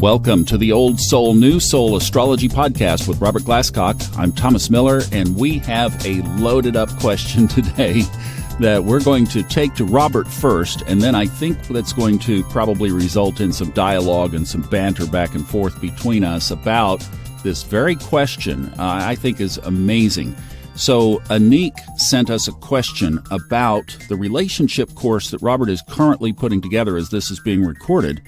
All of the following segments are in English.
Welcome to the Old Soul, New Soul Astrology Podcast with Robert Glasscock. I'm Thomas Miller, and we have a loaded-up question today that we're going to take to Robert first, and then I think that's going to probably result in some dialogue and some banter back and forth between us about this very question I think is amazing. So Anik sent us a question about the relationship course that Robert is currently putting together as this is being recorded,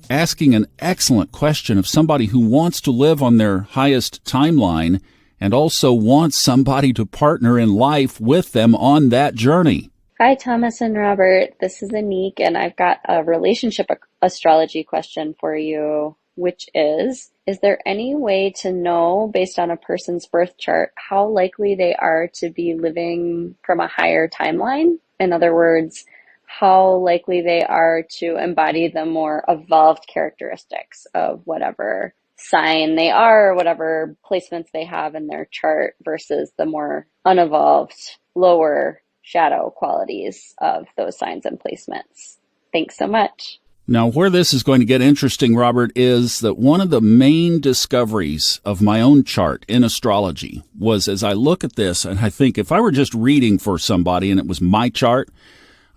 asking an excellent question of somebody who wants to live on their highest timeline and also wants somebody to partner in life with them on that journey. Hi, Thomas and Robert. This is Anik, and I've got a relationship astrology question for you, which is there any way to know, based on a person's birth chart, how likely they are to be living from a higher timeline? In other words, how likely they are to embody the more evolved characteristics of whatever sign they are, or whatever placements they have in their chart, versus the more unevolved, lower shadow qualities of those signs and placements. Thanks so much. Now, where this is going to get interesting, Robert, is that one of the main discoveries of my own chart in astrology was, as I look at this, and I think if I were just reading for somebody and it was my chart,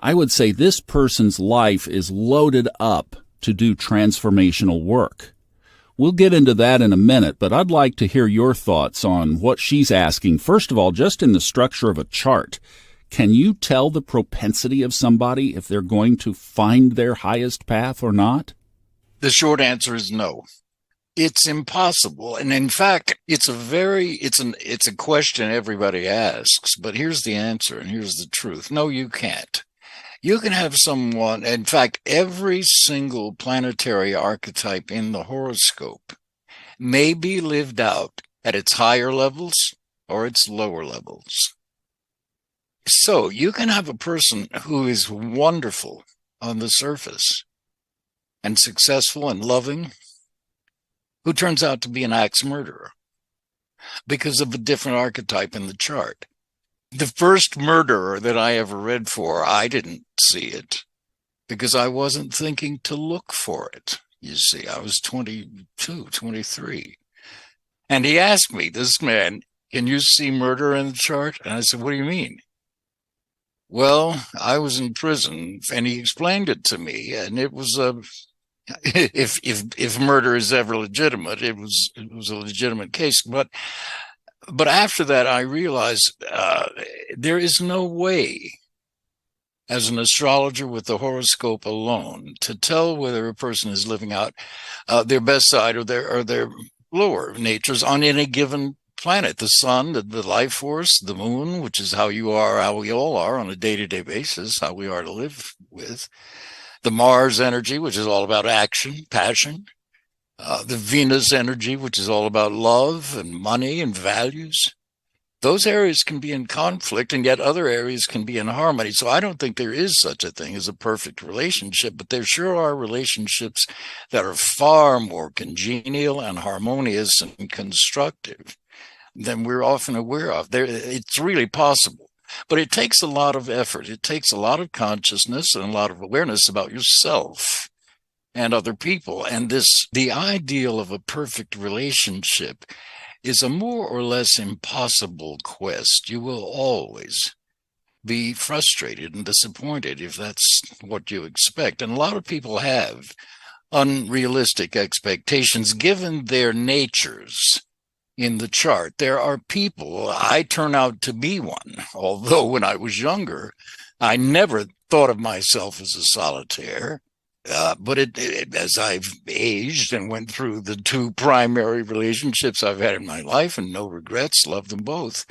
I would say this person's life is loaded up to do transformational work. We'll get into that in a minute, but I'd like to hear your thoughts on what she's asking. First of all, just in the structure of a chart, can you tell the propensity of somebody if they're going to find their highest path or not? The short answer is no. It's impossible. And in fact, it's a question everybody asks, but here's the answer and here's the truth. No, you can't. You can have someone, in fact, every single planetary archetype in the horoscope may be lived out at its higher levels or its lower levels. So you can have a person who is wonderful on the surface and successful and loving, who turns out to be an axe murderer because of a different archetype in the chart. The first murderer that I ever read for, I didn't see it because I wasn't thinking to look for it. You see, I was 22, 23. And he asked me, this man, can you see murder in the chart? And I said, what do you mean? Well, I was in prison, and he explained it to me, and it was if murder is ever legitimate, it was a legitimate case. But after that, I realized there is no way, as an astrologer with the horoscope alone, to tell whether a person is living out their best side or their lower natures on any given planet. The sun, the life force, the moon, which is how you are, how we all are on a day-to-day basis, how we are to live with. The Mars energy, which is all about action, passion. The Venus energy, which is all about love and money and values. Those areas can be in conflict, and yet other areas can be in harmony. So I don't think there is such a thing as a perfect relationship, but there sure are relationships that are far more congenial and harmonious and constructive than we're often aware of. It's really possible, but it takes a lot of effort. It takes a lot of consciousness and a lot of awareness about yourself and other people. And the ideal of a perfect relationship is a more or less impossible quest. You will always be frustrated and disappointed if that's what you expect. And a lot of people have unrealistic expectations given their natures. In the chart, there are people, I turn out to be one, although when I was younger, I never thought of myself as a solitaire. But as I've aged and went through the two primary relationships I've had in my life, and no regrets, love them both.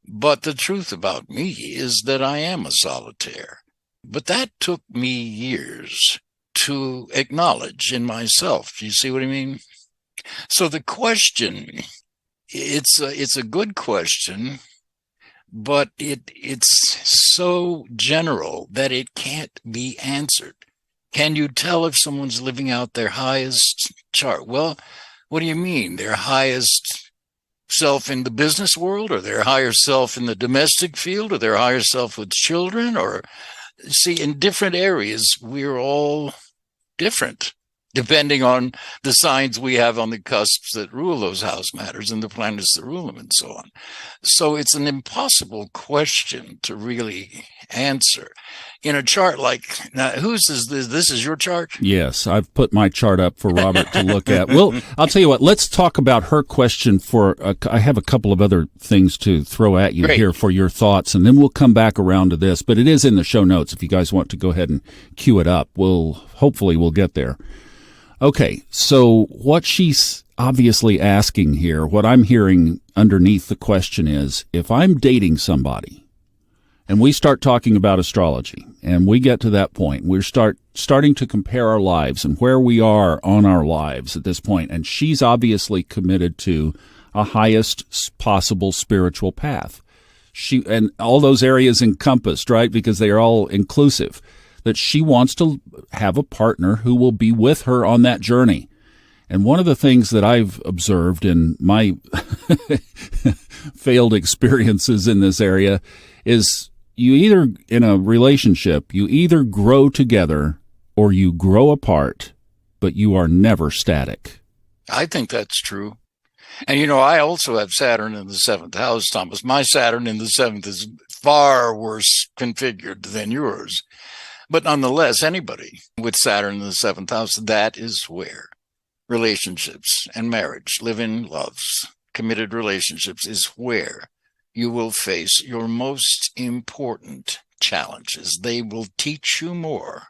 But the truth about me is that I am a solitaire. But that took me years to acknowledge in myself. Do you see what I mean? So the question, it's a good question, but it's so general that it can't be answered. Can you tell if someone's living out their highest chart? Well, what do you mean? Their highest self in the business world, or their higher self in the domestic field, or their higher self with children? Or see, in different areas, we're all different. depending on the signs we have on the cusps that rule those house matters and the planets that rule them and so on. So it's an impossible question to really answer. In a chart like, now, whose is this? This is your chart? Yes, I've put my chart up for Robert to look at. Well, I'll tell you what, let's talk about her question I have a couple of other things to throw at you here for your thoughts, and then we'll come back around to this, but it is in the show notes if you guys want to go ahead and cue it up. Hopefully we'll get there. Okay, so what she's obviously asking here, what I'm hearing underneath the question is, if I'm dating somebody and we start talking about astrology and we get to that point, we're starting to compare our lives and where we are on our lives at this point, and she's obviously committed to a highest possible spiritual path. And all those areas encompassed, right, because they are all inclusive, that she wants to have a partner who will be with her on that journey. And one of the things that I've observed in my failed experiences in this area is in a relationship, you either grow together or you grow apart, but you are never static. I think that's true. And, I also have Saturn in the 7th house, Thomas. My Saturn in the 7th is far worse configured than yours. But nonetheless, anybody with Saturn in the 7th house, that is where relationships and marriage, live-in loves, committed relationships is where you will face your most important challenges. They will teach you more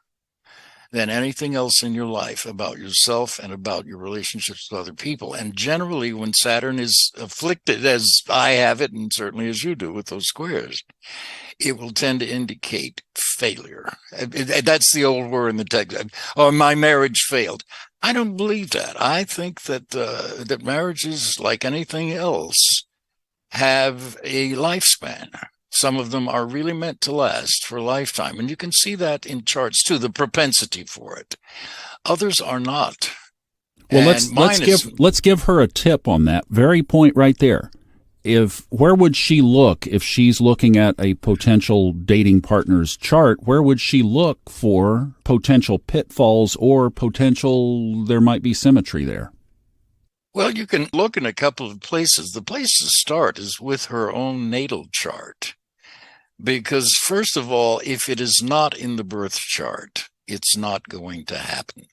than anything else in your life about yourself and about your relationships with other people. And generally, when Saturn is afflicted, as I have it, and certainly as you do with those squares, it will tend to indicate failure. That's the old word in the text. Oh, my marriage failed. I don't believe that. I think that marriages, like anything else, have a lifespan. Some of them are really meant to last for a lifetime. And you can see that in charts too, the propensity for it. Others are not. Well, let's give her a tip on that very point right there. Where would she look if she's looking at a potential dating partner's chart? Where would she look for potential pitfalls or there might be symmetry there? Well, you can look in a couple of places. The place to start is with her own natal chart. Because first of all, if it is not in the birth chart, it's not going to happen.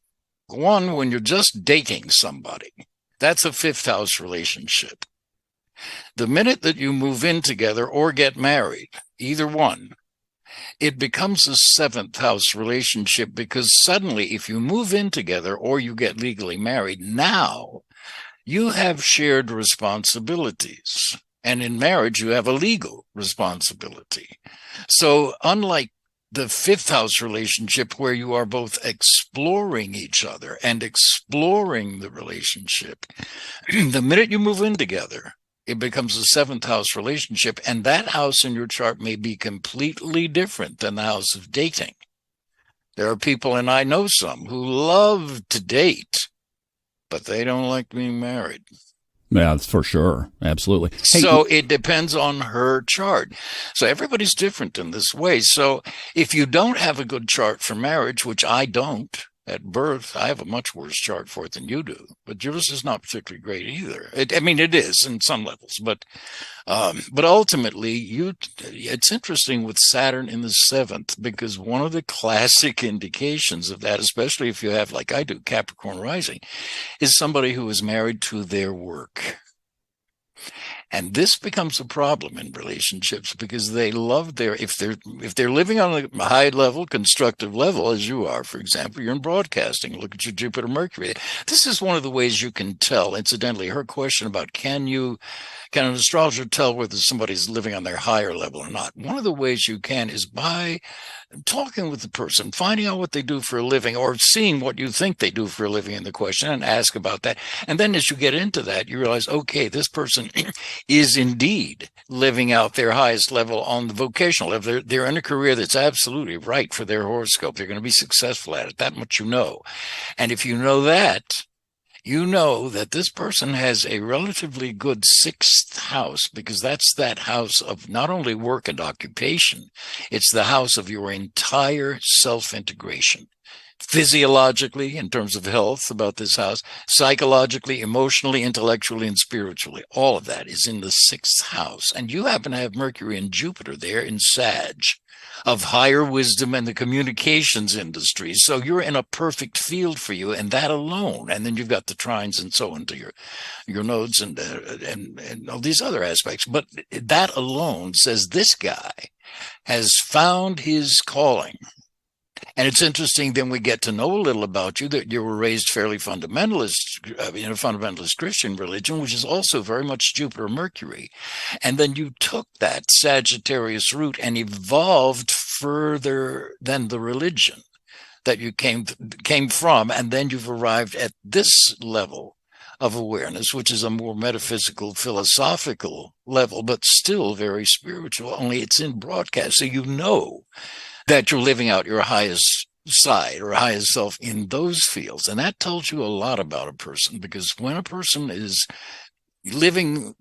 One, when you're just dating somebody, that's a 5th house relationship. The minute that you move in together or get married, either one, it becomes a 7th house relationship, because suddenly if you move in together or you get legally married, now you have shared responsibilities. And in marriage, you have a legal responsibility. So unlike the 5th house relationship where you are both exploring each other and exploring the relationship, the minute you move in together, it becomes a 7th house relationship. And that house in your chart may be completely different than the house of dating. There are people, and I know some, who love to date, but they don't like being married. Yeah, that's for sure. Absolutely. So it depends on her chart. So everybody's different in this way. So if you don't have a good chart for marriage, which I don't at birth, I have a much worse chart for it than you do, but yours is not particularly great either. It is in some levels, but ultimately it's interesting with Saturn in the 7th, because one of the classic indications of that, especially if you have, like I do, Capricorn rising, is somebody who is married to their work. And this becomes a problem in relationships, because they love if they're living on a high level, constructive level, as you are, for example, you're in broadcasting, look at your Jupiter, Mercury. This is one of the ways you can tell. Incidentally, her question about can an astrologer tell whether somebody's living on their higher level or not? One of the ways you can is by talking with the person, finding out what they do for a living, or seeing what you think they do for a living in the question, and ask about that. And then as you get into that, you realize, okay, this person is indeed living out their highest level on the vocational level. They're in a career that's absolutely right for their horoscope. They're going to be successful at it. That much you know. And if you know that, you know that this person has a relatively good 6th house, because that's that house of not only work and occupation, it's the house of your entire self-integration. physiologically, in terms of health, about this house, psychologically, emotionally, intellectually, and spiritually. All of that is in the 6th house. And you happen to have Mercury and Jupiter there in Sag, of higher wisdom and the communications industry. So you're in a perfect field for you, and that alone. And then you've got the trines and so on to your nodes and all these other aspects. But that alone says this guy has found his calling. And it's interesting, then we get to know a little about you, that you were raised fairly fundamentalist, in a fundamentalist Christian religion, which is also very much Jupiter, Mercury. And then you took that Sagittarius route and evolved further than the religion that you came from. And then you've arrived at this level of awareness, which is a more metaphysical, philosophical level, but still very spiritual, only it's in broadcast. So you know that you're living out your highest side or highest self in those fields. And that tells you a lot about a person, because when a person is living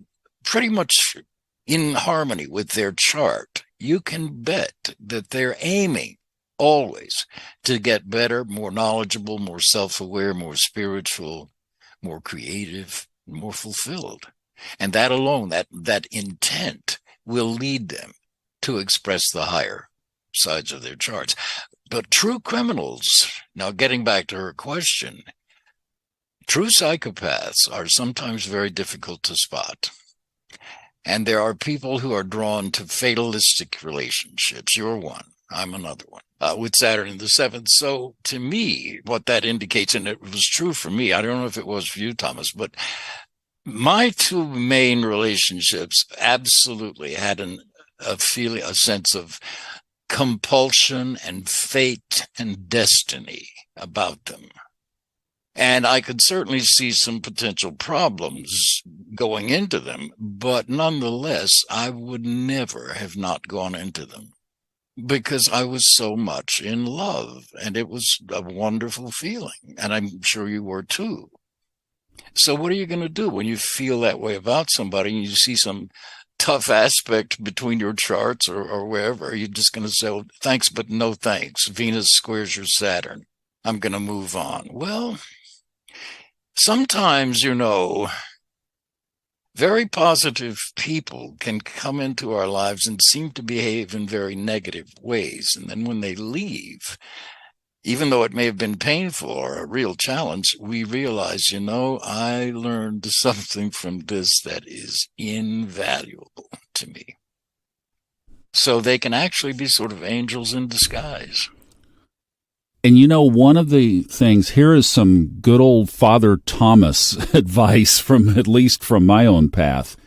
pretty much in harmony with their chart, you can bet that they're aiming always to get better, more knowledgeable, more self-aware, more spiritual, more creative, more fulfilled. And that alone, that intent will lead them to express the higher sides of their charts. But true criminals, now getting back to her question, true psychopaths are sometimes very difficult to spot. And there are people who are drawn to fatalistic relationships. You're one, I'm another one, with Saturn in the 7th. So to me, what that indicates, and it was true for me, I don't know if it was for you, Thomas, but my 2 main relationships absolutely had a feeling, a sense of compulsion and fate and destiny about them. And I could certainly see some potential problems going into them, but nonetheless, I would never have not gone into them because I was so much in love, and it was a wonderful feeling, and I'm sure you were too. So what are you going to do when you feel that way about somebody and you see some tough aspect between your charts or wherever? Are you just going to say, well, thanks, but no thanks? Venus squares your Saturn. I'm going to move on. Well, sometimes, very positive people can come into our lives and seem to behave in very negative ways. And then when they leave, even though it may have been painful or a real challenge, we realize, I learned something from this that is invaluable to me. So they can actually be sort of angels in disguise. And one of the things, here is some good old Father Thomas advice at least from my own path,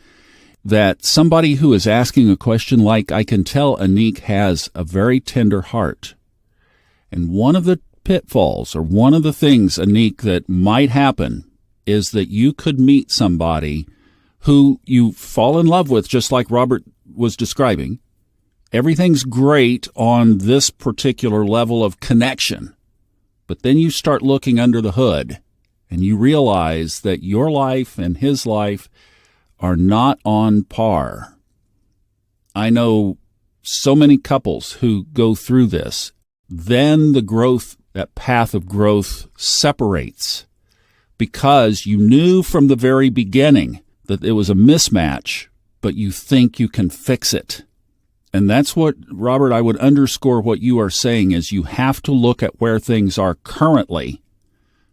that somebody who is asking a question like, I can tell Anik has a very tender heart. And one of the pitfalls, or one of the things, Anik, that might happen is that you could meet somebody who you fall in love with, just like Robert was describing. Everything's great on this particular level of connection. But then you start looking under the hood, and you realize that your life and his life are not on par. I know so many couples who go through this. Then the growth, that path of growth, separates because you knew from the very beginning that it was a mismatch, but you think you can fix it. And that's what, Robert, I would underscore what you are saying is you have to look at where things are currently,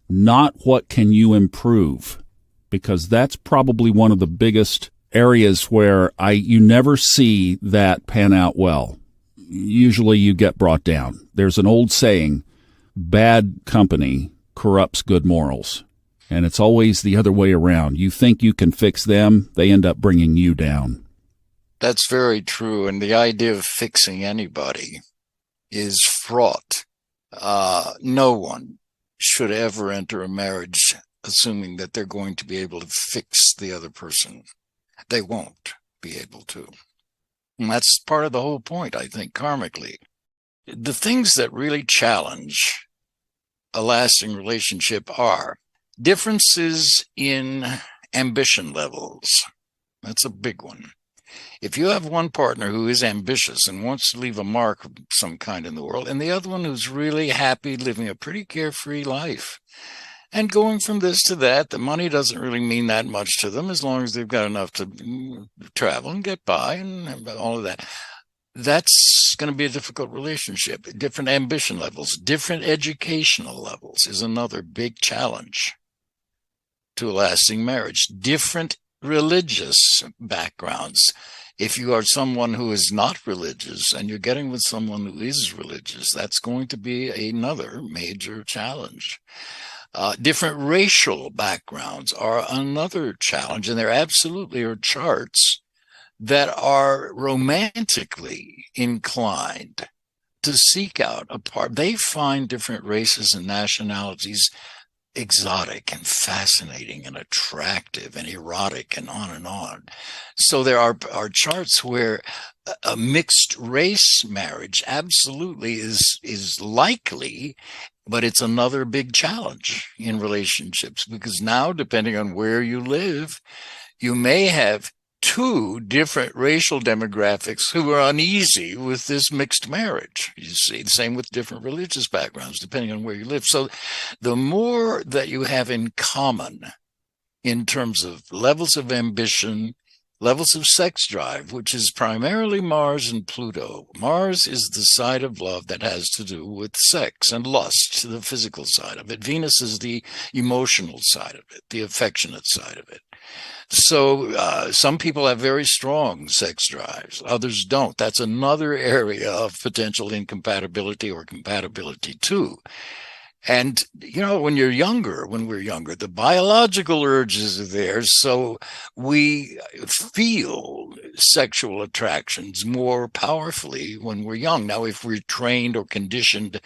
not what can you improve, because that's probably one of the biggest areas where you never see that pan out well. Usually you get brought down. There's an old saying, bad company corrupts good morals. And it's always the other way around. You think you can fix them, they end up bringing you down. That's very true. And the idea of fixing anybody is fraught. No one should ever enter a marriage assuming that they're going to be able to fix the other person. They won't be able to. And that's part of the whole point, I think, karmically. The things that really challenge a lasting relationship are differences in ambition levels. That's a big one. If you have one partner who is ambitious and wants to leave a mark of some kind in the world, and the other one who's really happy living a pretty carefree life and going from this to that, the money doesn't really mean that much to them as long as they've got enough to travel and get by and all of that. That's going to be a difficult relationship. Different ambition levels, different educational levels is another big challenge to a lasting marriage. Different religious backgrounds. If you are someone who is not religious and you're getting with someone who is religious, that's going to be another major challenge. Different racial backgrounds are another challenge, and there absolutely are charts that are romantically inclined to seek out a part. They find different races and nationalities exotic and fascinating and attractive and erotic and on and on. So there are charts where a mixed race marriage absolutely is likely, but it's another big challenge in relationships, because now, depending on where you live, you may have two different racial demographics who are uneasy with this mixed marriage. You see, the same with different religious backgrounds, depending on where you live. So the more that you have in common in terms of levels of ambition, levels of sex drive, which is primarily Mars and Pluto. Mars is the side of love that has to do with sex and lust, the physical side of it. Venus is the emotional side of it, the affectionate side of it. So some people have very strong sex drives, others don't. That's another area of potential incompatibility or compatibility too. And, you know, when we're younger, the biological urges are there. So we feel sexual attractions more powerfully when we're young. Now, if we're trained or conditioned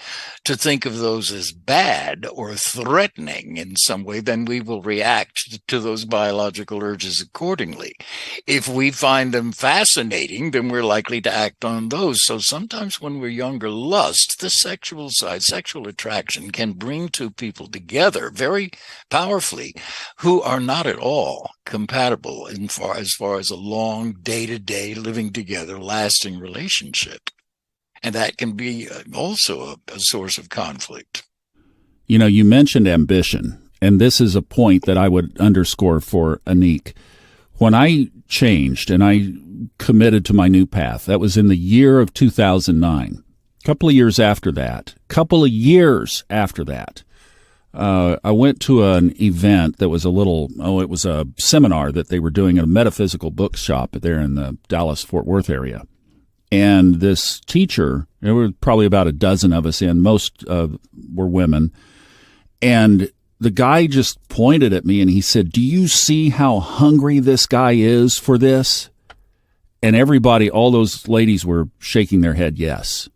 to think of those as bad or threatening in some way, then we will react to those biological urges accordingly. If we find them fascinating, then we're likely to act on those. So sometimes when we're younger, lust, the sexual side, sexual attraction, can bring two people together very powerfully who are not at all compatible as far as a long day-to-day living together, lasting relationship. And that can be also a source of conflict. You know, you mentioned ambition, and this is a point that I would underscore for Anik. When I changed and I committed to my new path, that was in the year of 2009. Couple of years after that, I went to an event that was it was a seminar that they were doing at a metaphysical bookshop there in the Dallas-Fort Worth area. And this teacher, there were probably about a dozen of us in, most were women, and the guy just pointed at me and he said, "Do you see how hungry this guy is for this?" And everybody, all those ladies were shaking their head yes.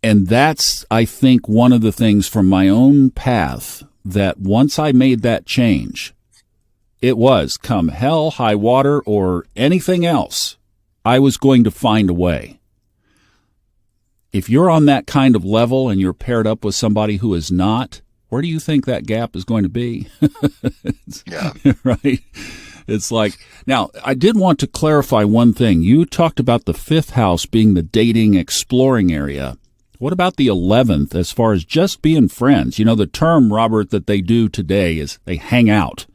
And that's, I think, one of the things from my own path that once I made that change, it was come hell, high water, or anything else, I was going to find a way. If you're on that kind of level and you're paired up with somebody who is not, where do you think that gap is going to be? Yeah. Right? It's like, now, I did want to clarify one thing. You talked about the fifth house being the dating, exploring area. What about the 11th as far as just being friends? You know, the term, Robert, that they do today is they hang out.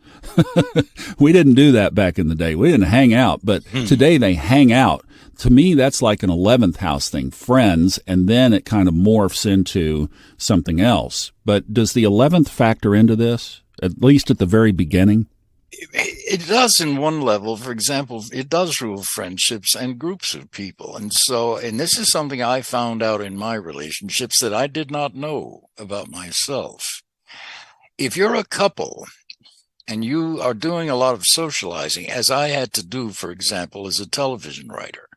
We didn't do that back in the day. We didn't hang out, but today they hang out. To me, that's like an 11th house thing, friends, and then it kind of morphs into something else. But does the 11th factor into this, at least at the very beginning? It does in one level. For example, it does rule friendships and groups of people. And this is something I found out in my relationships that I did not know about myself. If you're a couple and you are doing a lot of socializing, as I had to do, for example, as a television writer,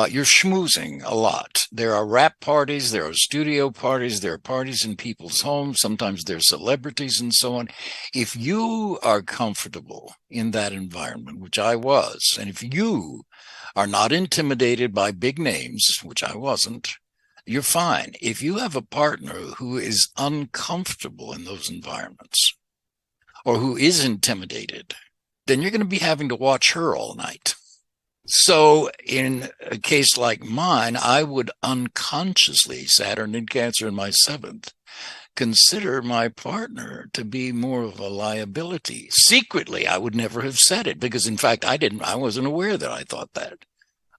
you're schmoozing a lot. There are rap parties, there are studio parties, there are parties in people's homes. Sometimes there's celebrities and so on. If you are comfortable in that environment, which I was, and if you are not intimidated by big names, which I wasn't, you're fine. If you have a partner who is uncomfortable in those environments or who is intimidated, then you're going to be having to watch her all night. So in a case like mine, I would unconsciously, Saturn in Cancer in my 7th, consider my partner to be more of a liability. Secretly, I would never have said it because, in fact, I wasn't aware that I thought that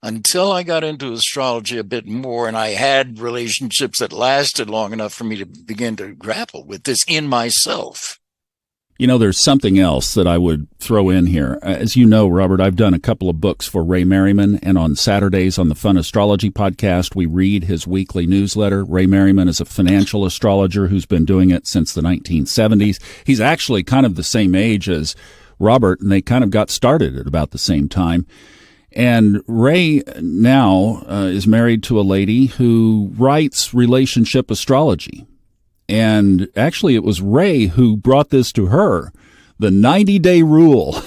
until I got into astrology a bit more and I had relationships that lasted long enough for me to begin to grapple with this in myself. You know, there's something else that I would throw in here. As you know, Robert, I've done a couple of books for Ray Merriman, and on Saturdays on the Fun Astrology podcast, we read his weekly newsletter. Ray Merriman is a financial astrologer who's been doing it since the 1970s. He's actually kind of the same age as Robert, and they kind of got started at about the same time. And Ray now is married to a lady who writes relationship astrology. And actually, it was Ray who brought this to her, the 90-day rule.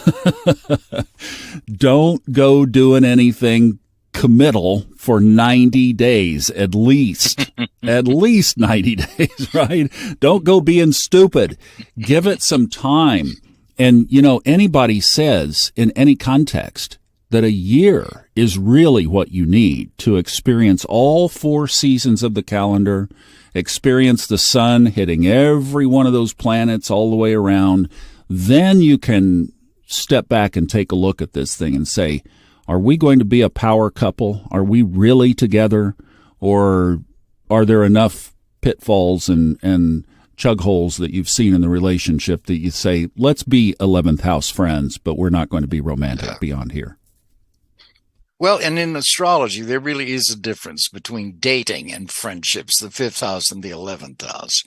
Don't go doing anything committal for 90 days, at least. At least 90 days, right? Don't go being stupid. Give it some time. And, you know, anybody says in any context that a year is really what you need to experience all 4 seasons of the calendar, experience the sun hitting every one of those planets all the way around. Then you can step back and take a look at this thing and say, are we going to be a power couple? Are we really together? Or are there enough pitfalls and chug holes that you've seen in the relationship that you say, let's be 11th house friends, but we're not going to be romantic beyond here? Well, and in astrology, there really is a difference between dating and friendships, the 5th house and the 11th house.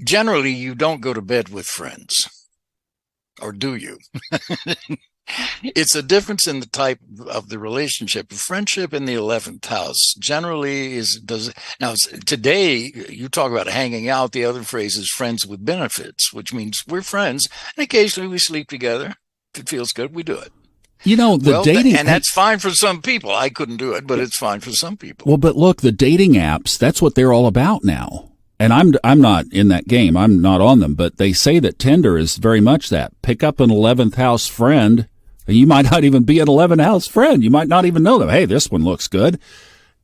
Generally, you don't go to bed with friends, or do you? It's a difference in the type of the relationship. Friendship in the 11th house generally now today you talk about hanging out. The other phrase is friends with benefits, which means we're friends and occasionally we sleep together. If it feels good, we do it. You know, dating... And that's fine for some people. I couldn't do it, but it's fine for some people. Well, but look, the dating apps, that's what they're all about now. And I'm not in that game. I'm not on them. But they say that Tinder is very much that. Pick up an 11th house friend. And you might not even be an 11th house friend. You might not even know them. Hey, this one looks good.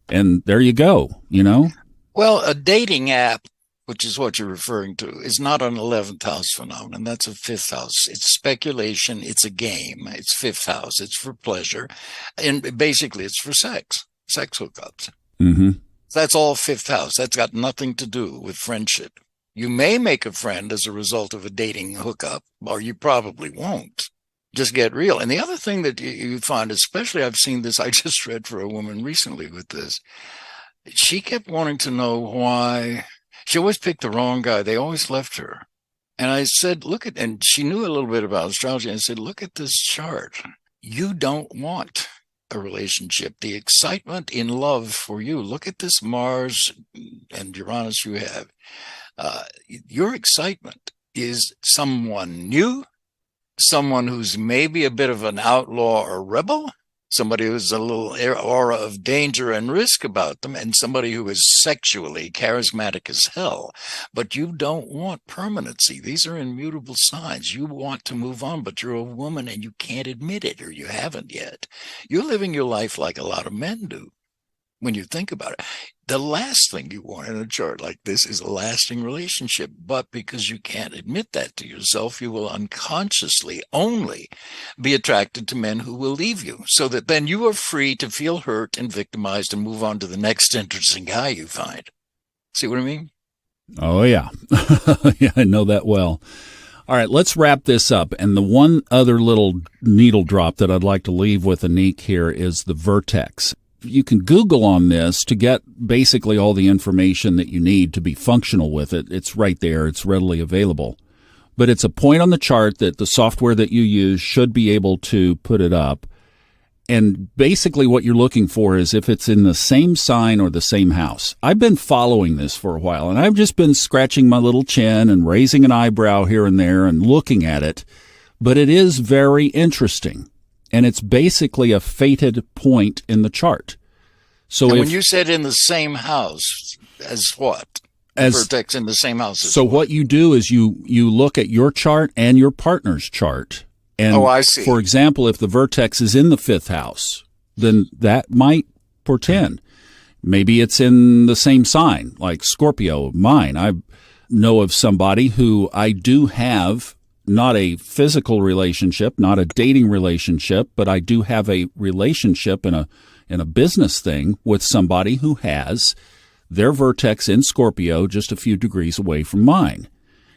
And there you go, you know? Well, a dating app, which is what you're referring to, is not an 11th house phenomenon. That's a 5th house. It's speculation. It's a game. It's 5th house. It's for pleasure. And basically, it's for sex hookups. Mm-hmm. That's all 5th house. That's got nothing to do with friendship. You may make a friend as a result of a dating hookup, or you probably won't. Just get real. And the other thing that you find, especially I've seen this, I just read for a woman recently with this. She kept wanting to know why. She always picked the wrong guy. They always left her. And I said, and she knew a little bit about astrology. And I said, look at this chart. You don't want a relationship. The excitement in love for you. Look at this Mars and Uranus you have. Your excitement is someone new, someone who's maybe a bit of an outlaw or rebel, somebody who's a little aura of danger and risk about them, and somebody who is sexually charismatic as hell. But you don't want permanency. These are immutable signs. You want to move on, but you're a woman and you can't admit it, or you haven't yet. You're living your life like a lot of men do. When you think about it, the last thing you want in a chart like this is a lasting relationship. But because you can't admit that to yourself, you will unconsciously only be attracted to men who will leave you, so that then you are free to feel hurt and victimized and move on to the next interesting guy you find. See what I mean? Oh, yeah. Yeah, I know that well. All right, let's wrap this up. And the one other little needle drop that I'd like to leave with Anik here is the vertex. You can Google on this to get basically all the information that you need to be functional with it. It's right there. It's readily available. But it's a point on the chart that the software that you use should be able to put it up. And basically what you're looking for is if it's in the same sign or the same house. I've been following this for a while, and I've just been scratching my little chin and raising an eyebrow here and there and looking at it. But it is very interesting. And it's basically a fated point in the chart. So when you said in the same house, as what? Vertex in the same house as so what you do is you look at your chart and your partner's chart, And I see. For example, if the vertex is in the 5th house, then that might portend. Maybe it's in the same sign, like Scorpio, mine. I know of somebody who I do have not a physical relationship, not a dating relationship, but I do have a relationship in a business thing with somebody who has their vertex in Scorpio just a few degrees away from mine.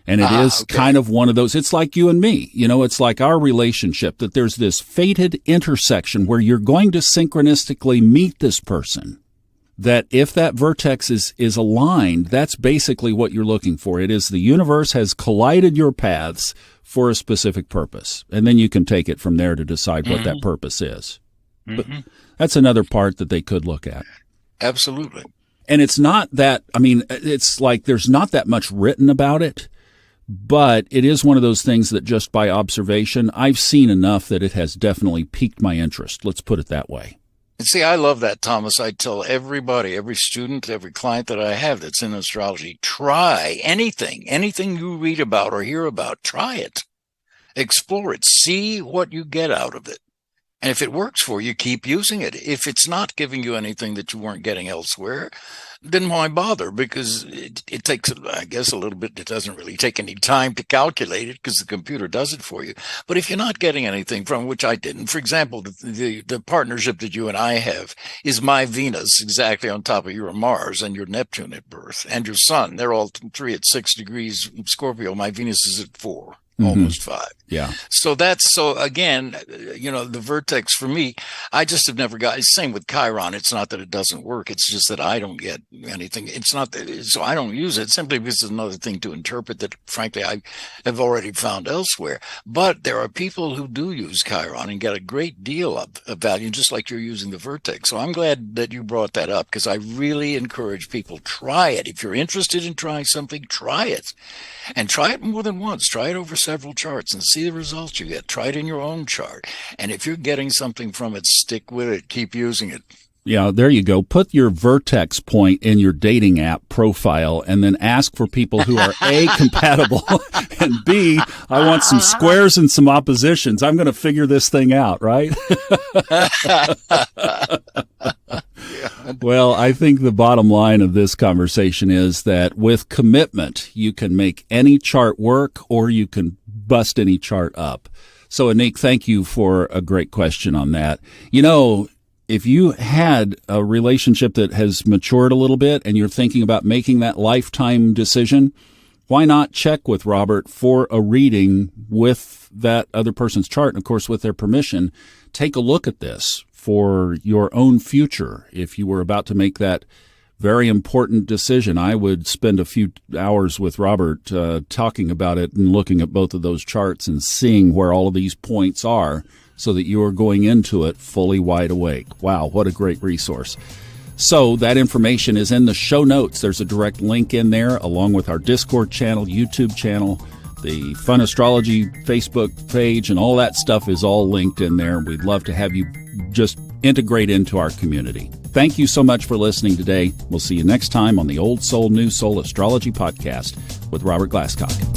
And it is kind of one of those, it's like you and me, it's like our relationship, that there's this fated intersection where you're going to synchronistically meet this person. That if that vertex is aligned, that's basically what you're looking for. It is the universe has collided your paths for a specific purpose. And then you can take it from there to decide what that purpose is. But that's another part that they could look at. Absolutely. And it's not that, it's like there's not that much written about it, but it is one of those things that just by observation, I've seen enough that it has definitely piqued my interest. Let's put it that way. And see, I love that, Thomas. I tell everybody, every student, every client that I have that's in astrology, try anything you read about or hear about, try it, explore it, see what you get out of it. And if it works for you, keep using it. If it's not giving you anything that you weren't getting elsewhere, then why bother? Because it takes, I guess, a little bit. It doesn't really take any time to calculate it because the computer does it for you. But if you're not getting anything from, which I didn't, for example, the partnership that you and I have is my Venus exactly on top of your Mars and your Neptune at birth and your Sun. They're all 3 at 6 degrees Scorpio. My Venus is at 4. Almost 5. Yeah. So again, the vertex for me, I just have never got, same with Chiron. It's not that it doesn't work. It's just that I don't get anything. It's not that, so I don't use it simply because it's another thing to interpret that, frankly, I have already found elsewhere. But there are people who do use Chiron and get a great deal of value, just like you're using the vertex. So I'm glad that you brought that up because I really encourage people, try it. If you're interested in trying something, try it. And try it more than once. Try it over several charts and see the results you get. Try it in your own chart. And if you're getting something from it, stick with it. Keep using it. Yeah, there you go. Put your vertex point in your dating app profile and then ask for people who are A, compatible, and B, I want some squares and some oppositions. I'm going to figure this thing out, right? Well, I think the bottom line of this conversation is that with commitment, you can make any chart work or you can bust any chart up. So, Anik, thank you for a great question on that. If you had a relationship that has matured a little bit and you're thinking about making that lifetime decision, why not check with Robert for a reading with that other person's chart? And of course, with their permission, take a look at this for your own future. If you were about to make that very important decision, I would spend a few hours with Robert talking about it and looking at both of those charts and seeing where all of these points are so that you are going into it fully wide awake. Wow, what a great resource. So that information is in the show notes. There's a direct link in there along with our Discord channel, YouTube channel, the Fun Astrology Facebook page, and all that stuff is all linked in there. We'd love to have you just integrate into our community. Thank you so much for listening today. We'll see you next time on the Old Soul, New Soul Astrology Podcast with Robert Glasscock.